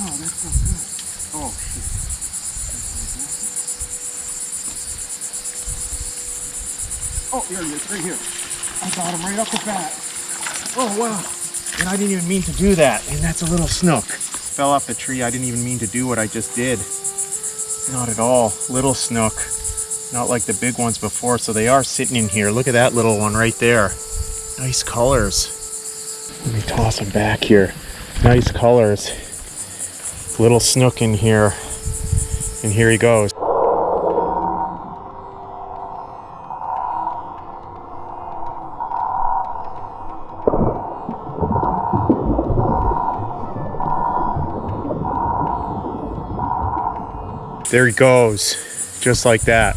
No, that's not good. Oh, shit. Oh, here he is, right here. I got him right off the bat. Oh, wow. And I didn't even mean to do that. And that's a little snook. Fell off the tree. I didn't even mean to do what I just did. Not at all. Little snook. Not like the big ones before. So they are sitting in here. Look at that little one right there. Nice colors. Let me toss him back here. Nice colors. Little snook in here. And here he goes. There he goes, just like that.